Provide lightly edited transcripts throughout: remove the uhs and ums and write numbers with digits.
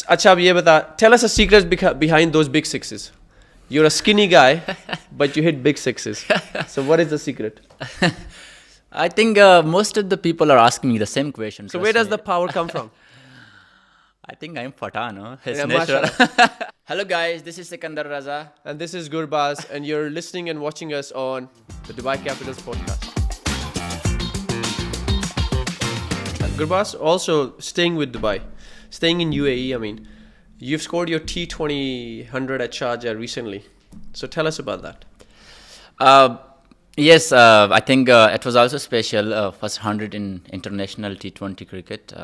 अच्छा अब ये बता, tell us a secret behind those big sixes. You're a skinny guy, but you hit big sixes. So what is the secret? I think most of the people are asking me the same question. So where does the power come from? I think I'm Fata, no? It's Yeah, natural. mashallah. Hello guys, this is Sikandar Raza. And this is Gurbaz, and you're listening and watching us on the Dubai Capitals podcast. Gurbaz, also staying with Dubai, staying in UAE, I mean, you've scored your T20 at Sharjah recently. So tell us about that. Yes, I think it was also special, first 100 in international T20 cricket.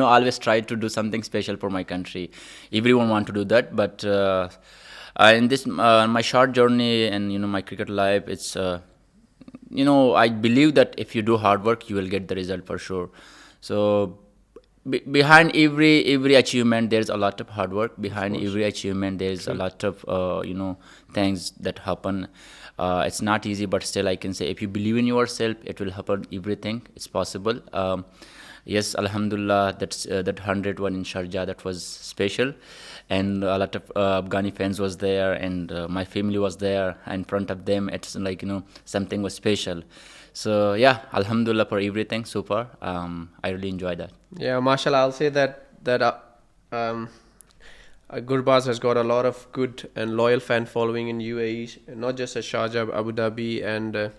Always try to do something special for my country. Everyone want to do that, but in this my short journey and my cricket life, it's I believe that if you do hard work, you will get the result for sure. So behind every achievement, there's a lot of hard work. Behind every achievement, there's a lot of things that happen. It's not easy, but still I can say if you believe in yourself, it will happen. Everything it's possible. Yes, Alhamdulillah, that 101 in Sharjah, that was special, and a lot of Afghani fans was there, and my family was there. In front of them, it's like something was special. So yeah, Alhamdulillah for everything so far. I really enjoy that. Yeah, mashallah, I'll say that Gurbaz has got a lot of good and loyal fan following in UAE, and not just at Sharjah, Abu Dhabi, and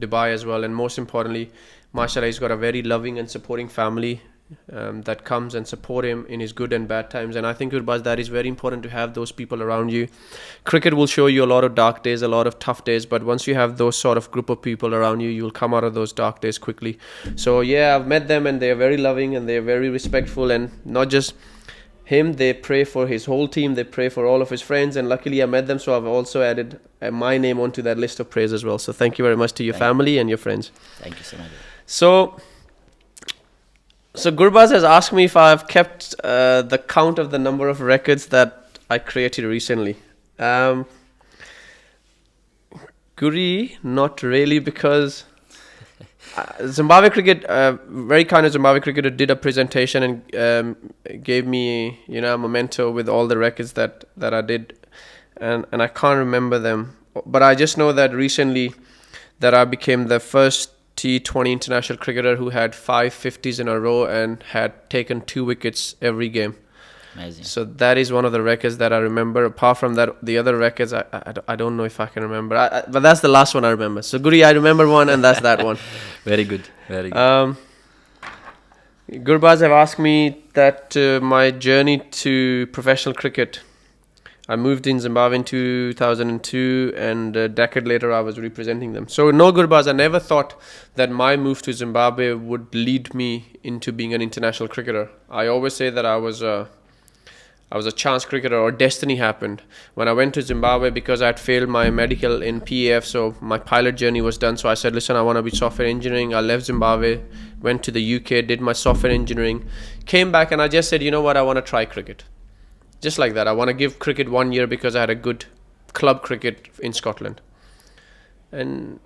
Dubai as well. And most importantly, mashallah, he's got a very loving and supporting family that comes and support him in his good and bad times. And I think, Gurbaz, that is very important to have those people around you. Cricket will show you a lot of dark days, a lot of tough days, but once you have those sort of group of people around you, you'll come out of those dark days quickly. So yeah, I've met them, and they're very loving and they're very respectful, and not just him, they pray for his whole team, they pray for all of his friends, and luckily I met them, so I've also added my name onto that list of praise as well. So thank you very much to your family and your friends. Thank you so much. So Gurbaz has asked me if I've kept the count of the number of records that I created recently. Guri, not really, because Zimbabwe Cricket, very kind of Zimbabwe Cricketer, did a presentation and gave me, a memento with all the records that I did, and I can't remember them. But I just know that recently that I became the first T20 international cricketer who had 5 50s in a row and had taken 2 wickets every game. Amazing. So that is one of the records that I remember. Apart from that, the other records, I don't know if I can remember. But that's the last one I remember. So Guri, I remember one, and that's that one. Very good. Very good. Gurbaz have asked me that my journey to professional cricket. I moved in Zimbabwe in 2002, and a decade later I was representing them. So no, Gurbaz, I never thought that my move to Zimbabwe would lead me into being an international cricketer. I always say that I was a chance cricketer, or destiny happened. When I went to Zimbabwe, because I had failed my medical in PAF, so my pilot journey was done. So I said, listen, I want to be software engineering. I left Zimbabwe, went to the UK, did my software engineering, came back, and I just said, you know what, I want to try cricket. Just like that. I want to give cricket 1 year because I had a good club cricket in Scotland. And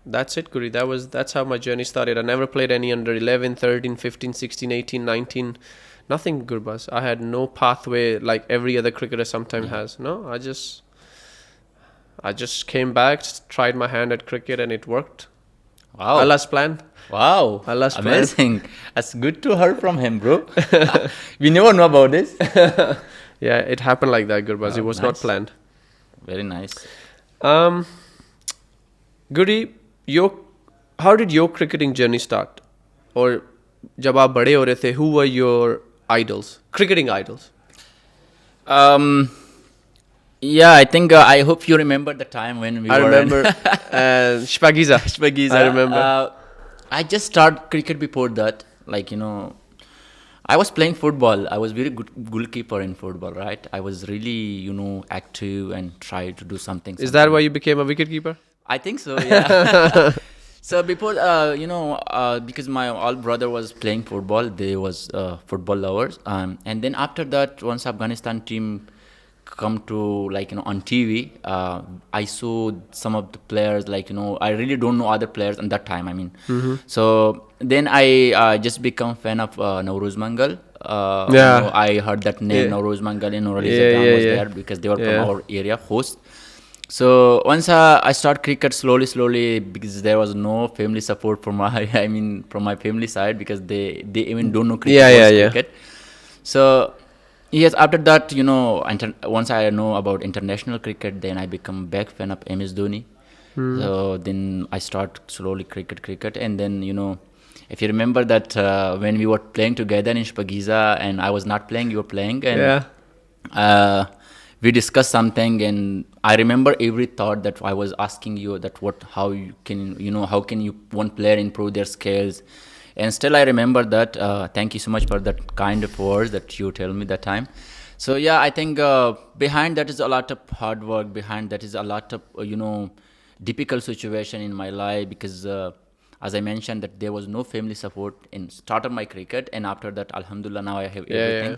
that's it, Guri. That's how my journey started. I never played any under 11, 13, 15, 16, 18, 19. Nothing, Gurbaz. I had no pathway like every other cricketer sometimes has. No, I just came back, tried my hand at cricket, and it worked. Wow. Allah's plan. Wow. Allah's amazing. Plan. That's good to hear from him, bro. We never know about this. Yeah, it happened like that, Gurbaz. It was not planned. Very nice. Guri, how did your cricketing journey start? Or jab aap bade ho rahe the, who were your idols, cricketing idols? Yeah, I think I hope you remember the time when we I were. remember Shpagiza. Shpagiza. I remember. I just started cricket before that. I was playing football. I was very good goalkeeper in football, right? I was really, active and tried to do something. Is that why you became a wicketkeeper? I think so, yeah. So before, because my old brother was playing football, they was football lovers. And then after that, once Afghanistan team come to like on TV, I saw some of the players like I really don't know other players at that time. I mean, so then I just become fan of Nowruz Mangal. Yeah. I heard that name Yeah. Nowruz Mangal and Nurali Yeah, Zagan yeah, was yeah. there because they were from Yeah. our area host. So once I start cricket slowly because there was no family support from my I mean from my family side because they even don't know cricket. Yeah, yeah, What's yeah. cricket. So yes, after that once I know about international cricket, then I become big fan of MS Dhoni. So then I start slowly cricket, and then if you remember that when we were playing together in Shpagiza and I was not playing, you were playing, and Yeah. uh, we discussed something, and I remember every thought that I was asking you that how you can how can you one player improve their skills, and still I remember that. Thank you so much for that kind of words that you tell me that time. So yeah, I think behind that is a lot of hard work. Behind that is a lot of difficult situation in my life because. As I mentioned, that there was no family support in start of my cricket, and after that, Alhamdulillah, now I have Yeah, everything.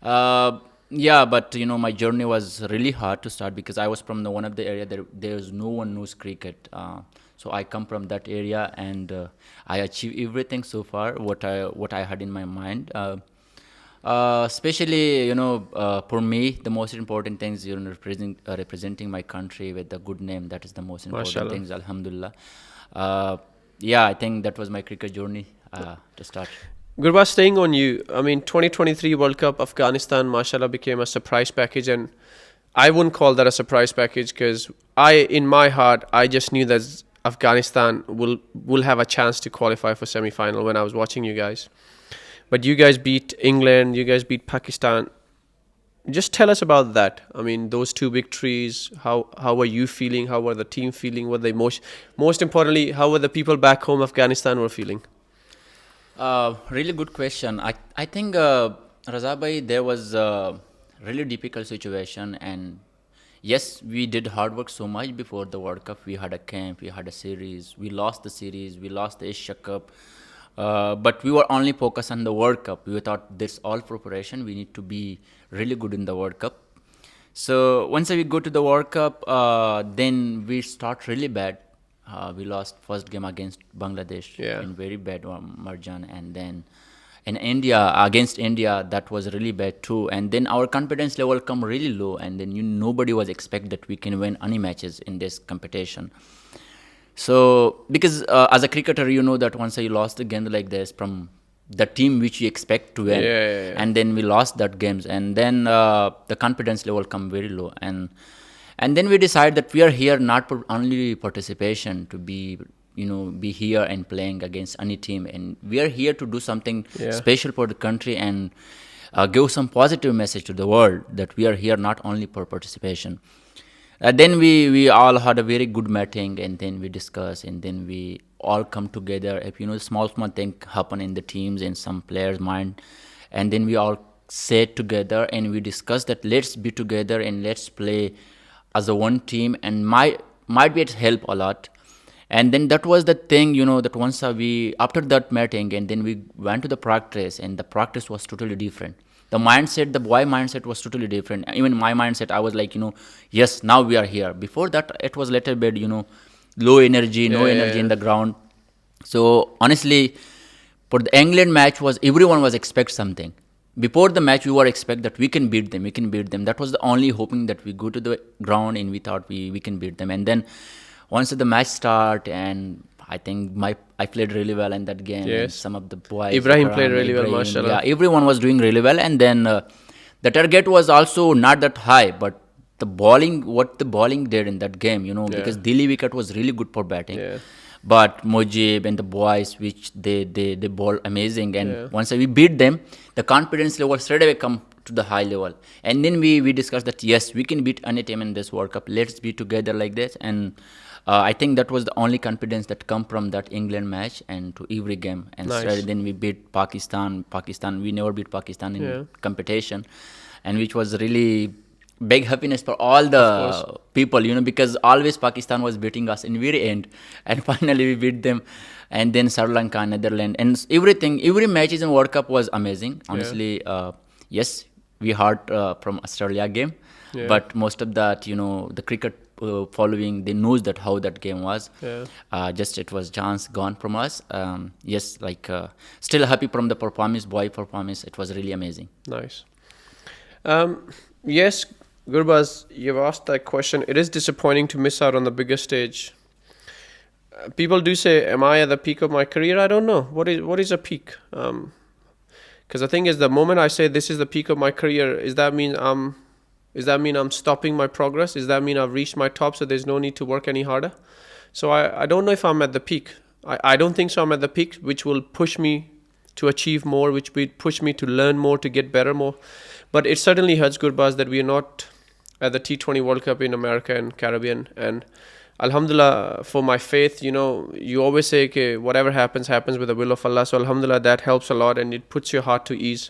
yeah. Yeah, but my journey was really hard to start because I was from one of the area there's no one knows cricket. So I come from that area, and I achieved everything so far what I had in my mind. Especially for me, the most important thing is representing my country with a good name. That is the most important Mashallah. things. Alhamdulillah. Yeah, I think that was my cricket journey to start. Gurbaz, staying on you, I mean, 2023 World Cup, Afghanistan, mashallah, became a surprise package. And I wouldn't call that a surprise package because in my heart, I just knew that Afghanistan will have a chance to qualify for semi-final when I was watching you guys. But you guys beat England, you guys beat Pakistan. Just tell us about that. I mean, those two victories. How were you feeling? How were the team feeling? What they most importantly, how were the people back home, Afghanistan, were feeling? Really good question. I think Raza bhai, there was a really difficult situation, and yes, we did hard work so much before the World Cup. We had a camp, we had a series. We lost the series, we lost the Asia Cup, but we were only focused on the World Cup. We thought this all preparation. We need to be really good in the World Cup. So once we go to the World Cup, then we start really bad. We lost first game against Bangladesh Yeah. in very bad margin, and then in India against India that was really bad too. And then our confidence level come really low, and then nobody was expect that we can win any matches in this competition. So because as a cricketer, you know that once you lost a game like this from the team which you expect to win, Yeah. and then we lost that games, and then the confidence level come very low, and then we decide that we are here not for only participation to be be here and playing against any team, and we are here to do something Yeah. special for the country and give some positive message to the world that we are here not only for participation. Then we all had a very good meeting, and then we discuss, and then we all come together. If small thing happen in the teams and some players' mind, and then we all sat together and we discuss that let's be together and let's play as a one team, and might be it help a lot. And then that was the thing, that once we after that meeting, and then we went to the practice, and the practice was totally different. The mindset, the boy mindset was totally different. Even my mindset, I was like, yes, now we are here. Before that, it was little bit, low energy, no energy in the ground. So honestly, for the England match everyone was expect something. Before the match, we were expect that we can beat them. That was the only hoping that we go to the ground and we thought we can beat them. And then once the match start, and I think I played really well in that game. Yes. And some of the boys, Ibrahim played really well, Ibrahim, mashallah. yeah, everyone was doing really well. And then the target was also not that high, but what the bowling did in that game, because Delhi wicket was really good for batting. Yeah. But Mojib and the boys, which they bowl amazing, and once we beat them, the confidence level straight away come to the high level. And then we discussed that yes, we can beat any team in this World Cup. Let's be together like this. And I think that was the only confidence that come from that England match and to every game. And Nice. then we beat Pakistan. We never beat Pakistan in competition, and which was really big happiness for all the people, because always Pakistan was beating us in very end, and finally we beat them. And then Sri Lanka, Netherlands, and every matches in World Cup was amazing. Honestly, yes, we heard from Australia game, Yeah. but most of that, the cricket following, they knows that how that game was. Yeah. Just it was chance gone from us. Yes, like still happy from the performance, boy performance. It was really amazing. Nice. Yes, Gurbaz, you've asked that question. It is disappointing to miss out on the bigger stage. People do say, "Am I at the peak of my career?" I don't know. What is a peak? Because the thing is, the moment I say this is the peak of my career, is that mean I'm stopping my progress? Does that mean I've reached my top, so there's no need to work any harder? So I don't know if I'm at the peak. I don't think so. I'm at the peak, which will push me to achieve more, which will push me to learn more, to get better more. But it certainly hurts, Gurbaz, that we are not at the T20 World Cup in America and Caribbean. And Alhamdulillah, for my faith, you always say, okay, whatever happens, happens with the will of Allah. So Alhamdulillah, that helps a lot and it puts your heart to ease.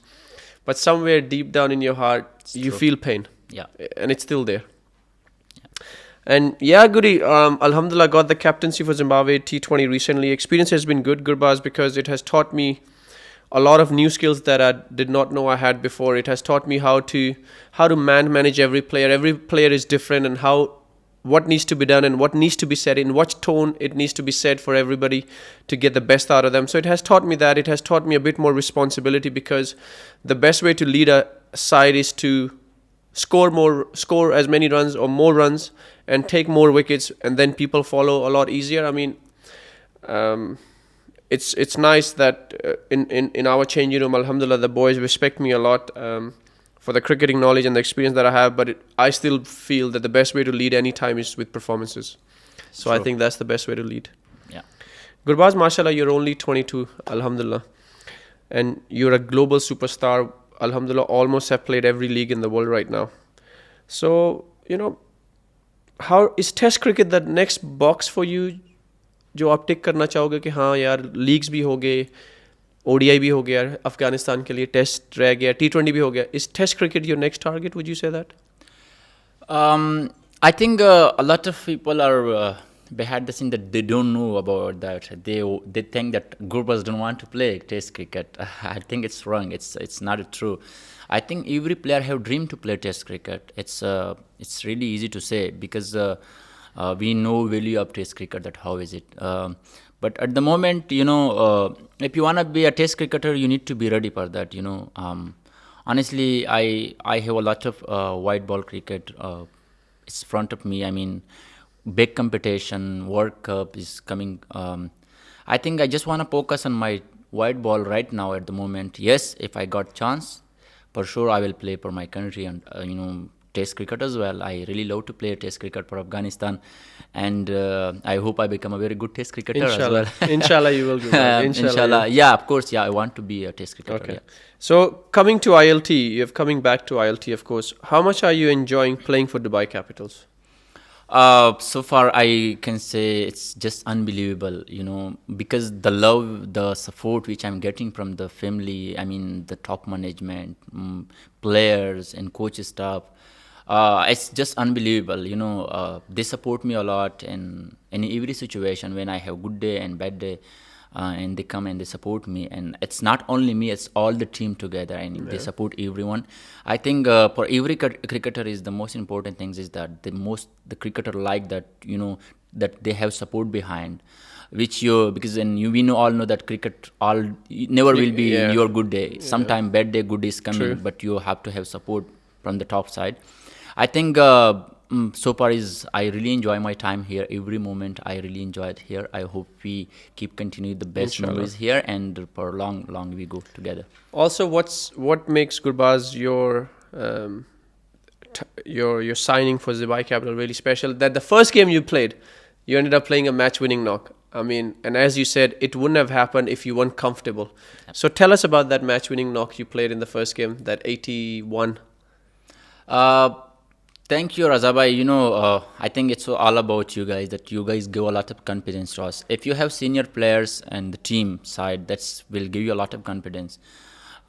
But somewhere deep down in your heart, you feel pain. Yeah. And it's still there. And yeah, Guri, Alhamdulillah, got the captaincy for Zimbabwe T20 recently. Experience has been good, Gurbaz, because it has taught me a lot of new skills that I did not know I had before. It has taught me how to manage every player. Every player is different, and what needs to be done and what needs to be said, in what tone it needs to be said for everybody to get the best out of them. So it has taught me that. It has taught me a bit more responsibility, because the best way to lead a side is to score as many runs or more runs and take more wickets, and then people follow a lot easier. I mean, it's nice that in our changing room, Alhamdulillah, the boys respect me a lot for the cricketing knowledge and the experience that I have, but I still feel that the best way to lead any time is with performances. So I think that's the best way to lead. Yeah. Gurbaz, mashallah, you're only 22, Alhamdulillah, and you're a global superstar. Alhamdulillah, almost have played every league in the world right now. So, how is Test cricket the next box for you? जो आप टिक करना चाहोगे कि हाँ यार, leagues भी हो गए, ODI भी हो गया, अफगानिस्तान के लिए टेस्ट रह गया, T20 भी हो गया. Is Test cricket your next target? Would you say that? I think a lot of people are behind the scene that they don't know about that. They think that Gurbaz don't want to play Test cricket. I think it's wrong. It's not true. I think every player have dream to play Test cricket. It's really easy to say, because we know value of Test cricket, that how is it. But at the moment, if you want to be a Test cricketer, you need to be ready for that. Honestly, I have a lot of white ball cricket. It's front of me. I mean, big competition, World Cup is coming. I think I just want to focus on my white ball right now at the moment. Yes, if I got chance, for sure I will play for my country and Test cricket as well. I really love to play Test cricket for Afghanistan, and I hope I become a very good Test cricketer Inshallah. as well. Inshallah, you will be. Inshallah. Yeah, of course. Yeah, I want to be a Test cricketer. Okay. Yeah. So coming to ILT, you're coming back to ILT, of course. How much are you enjoying playing for Dubai Capitals? So far, I can say it's just unbelievable, because the love, the support which I'm getting from the family, I mean, the top management, players and coach staff, it's just unbelievable. They support me a lot in every situation when I have good day and bad day. And they come and they support me, and it's not only me, it's all the team together, and they support everyone. I think for every cricketer is the most important things is that the cricketer like that, that they have support behind, which because we all know that cricket never will be your good day. Sometime bad day, good is coming. True. But you have to have support from the top side. I think so far I really enjoy my time here. Every moment I really enjoy it here. I hope we keep continuing the best memories here, and for long we go together. Also, what makes Gurbaz your signing for Dubai Capital really special? That the first game you played, you ended up playing a match-winning knock. I mean, and as you said, it wouldn't have happened if you weren't comfortable. So tell us about that match-winning knock you played in the first game, that 81. Thank you, Raza. I think it's all about you guys, that you guys give a lot of confidence to us. If you have senior players and the team side, that will give you a lot of confidence.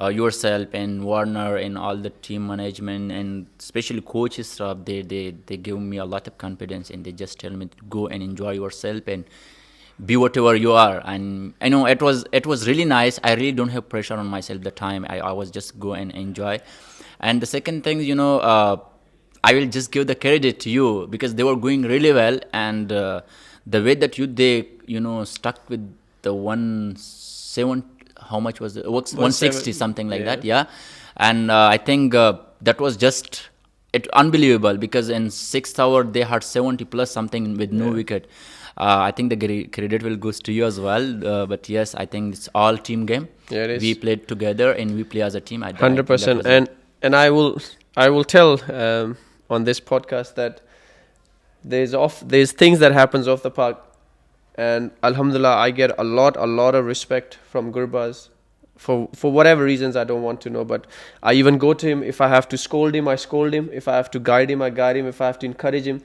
Yourself and Warner and all the team management and especially coaches stuff, they give me a lot of confidence, and they just tell me to go and enjoy yourself and be whatever you are. And I know it was really nice. I really don't have pressure on myself the time. I was just go and enjoy. And the second thing, I will just give the credit to you because they were going really well, and the way that they stuck with the 170, how much was it? 160 something like that, yeah. And I think that was just unbelievable because in 6 hours they had 70 plus something with no wicket. I think the credit will goes to you as well. But yes, I think it's all team game. Yeah, it is. We played together and we play as a team. 100%. And I will tell on this podcast that there's things that happens off the park, and alhamdulillah I get a lot of respect from Gurbaz for whatever reasons I don't want to know, but I even go to him. If I have to scold him, I scold him. If I have to guide him, I guide him. If I have to encourage him,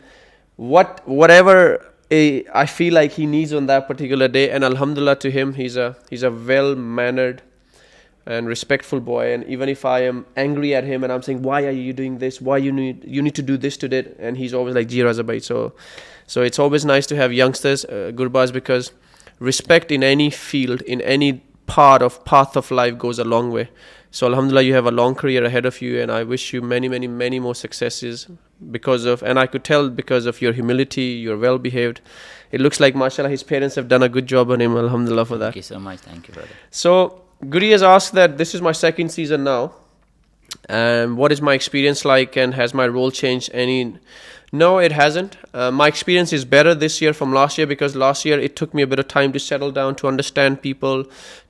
whatever I feel like he needs on that particular day. And alhamdulillah to him, he's a well-mannered and respectful boy. And even if I am angry at him and I'm saying, why are you doing this? Why you need to do this today? And he's always like, Ji Raza bhai. So it's always nice to have youngsters, Gurbaz, because respect in any field, in any path of life goes a long way. So alhamdulillah, you have a long career ahead of you, and I wish you many more successes and I could tell because of your humility, you're well behaved. It looks like mashallah his parents have done a good job on him, alhamdulillah for that. Thank you so much. Thank you, brother. So Guri has asked that this is my second season now, and what is my experience like, and has my role changed any? No, it hasn't. My experience is better this year from last year, because last year it took me a bit of time to settle down, to understand people,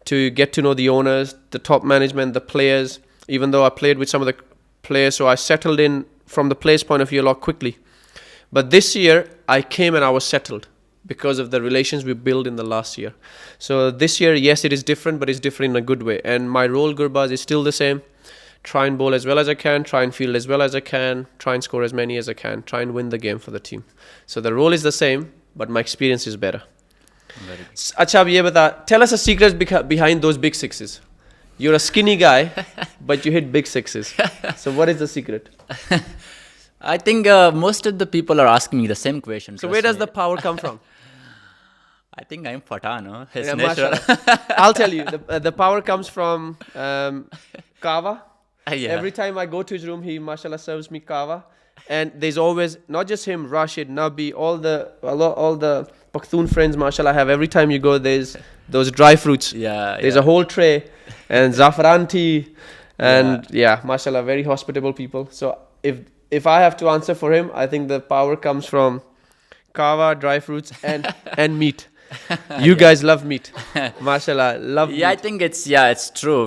to get to know the owners, the top management, the players, even though I played with some of the players. So I settled in from the players' point of view a lot quickly. But this year I came and I was settled because of the relations we built in the last year. So this year, yes, it is different, but it's different in a good way. And my role, Gurbaz, is still the same. Try and bowl as well as I can, try and field as well as I can, try and score as many as I can, try and win the game for the team. So the role is the same, but my experience is better. Acha, ab ye bata, tell us a secret behind those big sixes. You're a skinny guy, but you hit big sixes. So what is the secret? I think most of the people are asking me the same question. So where does the power come from? I think I'm Pathan, no? It's Yeah, natural. I'll tell you, the power comes from kava. Yeah. Every time I go to his room, he mashallah serves me kava, and there's always not just him, Rashid, Nabi, all the Pakhtun friends mashallah have. Every time you go, there's those dry fruits. There's a whole tray, and zafran tea, and mashallah, very hospitable people. So if I have to answer for him, I think the power comes from kava, dry fruits, and meat. You guys love meat, mashallah, love meat. I think it's true.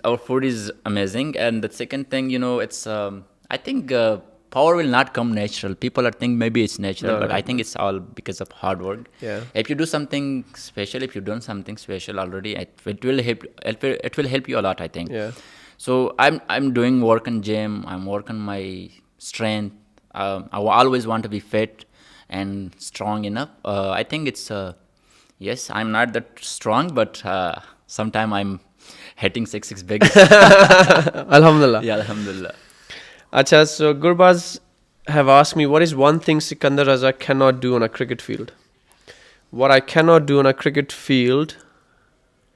Our food is amazing, and the second thing, it's I think power will not come natural. People are think maybe it's natural, but I think it's all because of hard work. If you do something special, if you've done something special already, it will help you a lot, I think. So I'm doing work in gym. I'm working my strength. I always want to be fit and strong enough. I think it's yes, I'm not that strong, but sometime I'm hitting six big. Alhamdulillah. Yeah, alhamdulillah. Acha, so Gurbaz have asked me, what is one thing Sikandar Raza cannot do on a cricket field? What I cannot do on a cricket field?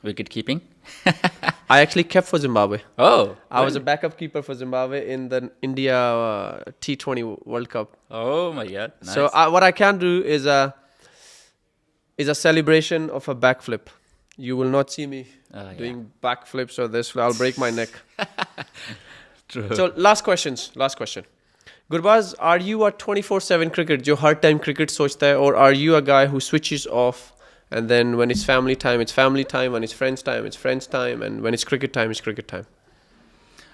Wicket keeping. I actually kept for Zimbabwe. Oh, I was a backup keeper for Zimbabwe in the India T20 World Cup. Oh my God! Nice. So what I can do is a celebration of a backflip. You will not see me doing backflips or this. I'll break my neck. True. So last question. Gurbaz, are you a 24/7 cricket? जो हर time cricket सोचता है, or are you a guy who switches off? And then when it's family time, it's family time. When it's friends time, it's friends time. And when it's cricket time, it's cricket time.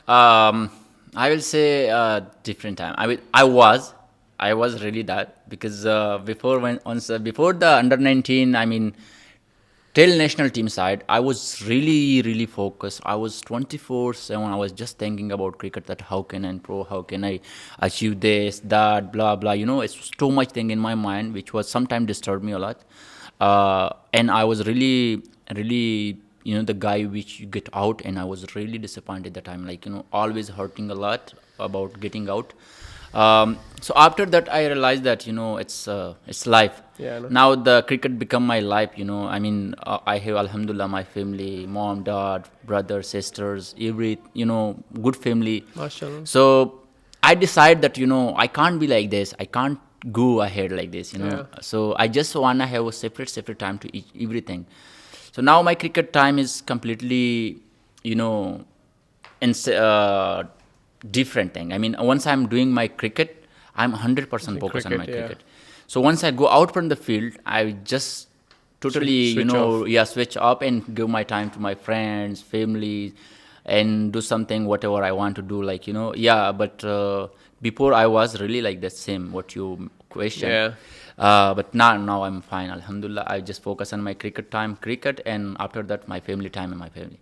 I will say different time. I was really that, because before the under 19, I mean, till national team side, I was really focused. I was 24/7. I was just thinking about cricket, that how can I improve, how can I achieve this, that, blah blah. It's too much thing in my mind, which was sometimes disturbed me a lot. And I was really, the guy which you get out, and I was really disappointed that I'm always hurting a lot about getting out. So after that, I realized that it's life. Yeah, I know. Now the cricket become my life. I mean, I have Alhamdulillah my family, mom, dad, brothers, sisters, every good family. Mashallah. So I decide that I can't be like this. I can't go ahead like this. Yeah. So I just wanna have a separate time to eat everything. So now my cricket time is completely you know in different thing. I mean, once I'm doing my cricket, I'm 100% focused on my Cricket, yeah. cricket. So once I go out from the field, I just totally Switch off. switch up and give my time to my friends, family, and do something whatever I want to do. Like but before I was really like that same what you question. Yeah. But now I'm fine. Alhamdulillah. I just focus on my cricket time, cricket, and after that my family time and my family.